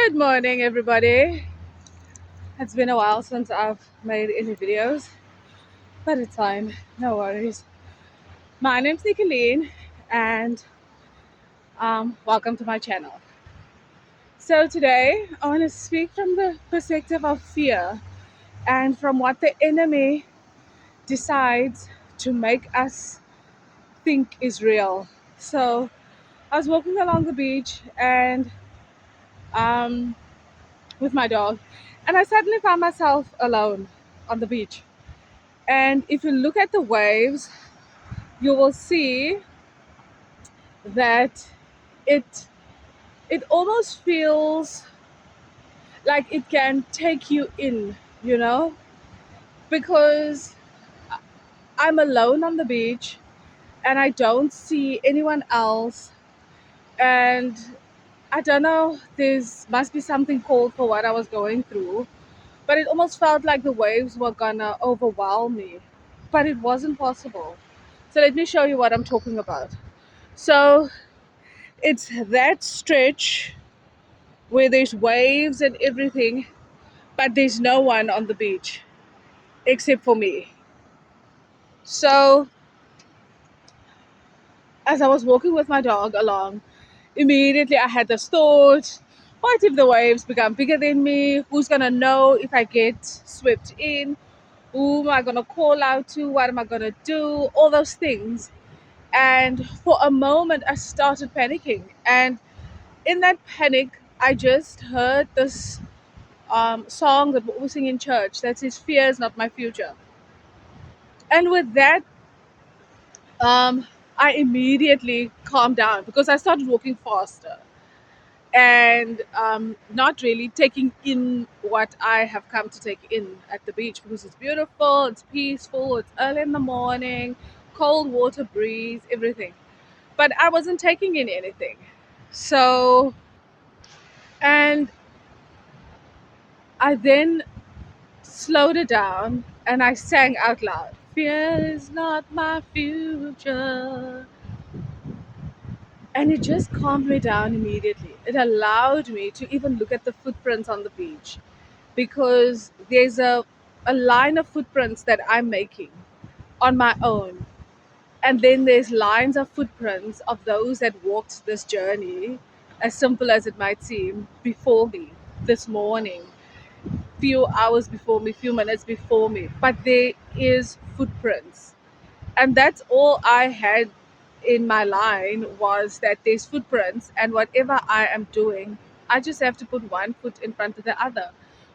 Good morning, everybody. It's been a while since I've made any videos, but it's fine. No worries. My name's Nicolene, and welcome to my channel. So, today I want to speak from the perspective of fear and from what the enemy decides to make us think is real. So, I was walking along the beach and um, with my dog, and I suddenly found myself alone on the beach. And if you look at the waves, you will see that it it almost feels like it can take you in, you know, because I'm alone on the beach and I don't see anyone else, and I don't know, there's must be something called for what I was going through, but it almost felt like the waves were gonna overwhelm me, but it wasn't possible. So let me show you what I'm talking about. So it's that stretch where there's waves and everything, but there's no one on the beach except for me. So as I was walking with my dog along, immediately I had this thought: what if the waves become bigger than me? Who's gonna know if I get swept in? Who am I gonna call out to? What am I gonna do? All those things. And for a moment, I started panicking. And in that panic, I just heard this song that we sing in church that says, "Fear is not my future." And with that, um, I immediately calmed down because I started walking faster and not really taking in what I have come to take in at the beach, because it's beautiful, it's peaceful, it's early in the morning, cold water breeze, everything. But I wasn't taking in anything. So, and I then slowed it down and I sang out loud, "Fear is not my future." And it just calmed me down immediately. It allowed me to even look at the footprints on the beach, because there's a line of footprints that I'm making on my own. And then there's lines of footprints of those that walked this journey, as simple as it might seem, before me this morning, few hours before me, few minutes before me. But there is footprints. And that's all I had in my line, was that there's footprints, and whatever I am doing, I just have to put one foot in front of the other.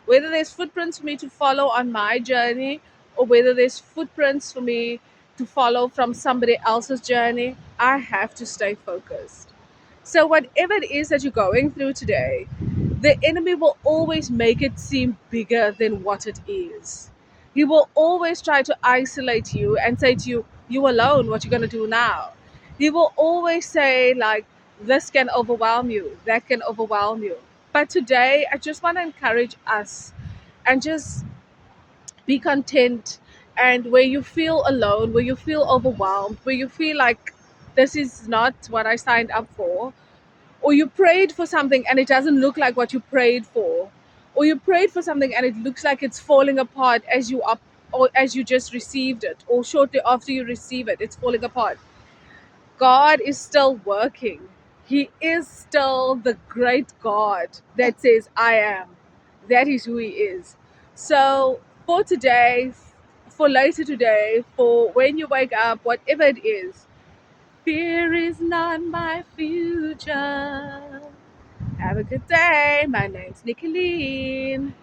Whether there's footprints for me to follow on my journey, or whether there's footprints for me to follow from somebody else's journey, I have to stay focused. So, whatever it is that you're going through today, the enemy will always make it seem bigger than what it is. He will always try to isolate you and say to you, "You alone, what you going to do now?" He will always say, like, "This can overwhelm you, that can overwhelm you." But today, I just want to encourage us and just be content. And where you feel alone, where you feel overwhelmed, where you feel like this is not what I signed up for, or you prayed for something and it doesn't look like what you prayed for, or you prayed for something and it looks like it's falling apart as you up, or as you just received it, or shortly after you receive it, it's falling apart. God is still working. He is still the great God that says, "I am." That is who He is. So, for today, for later today, for when you wake up, whatever it is, fear is not my future. Have a good day. My name's Nicolene.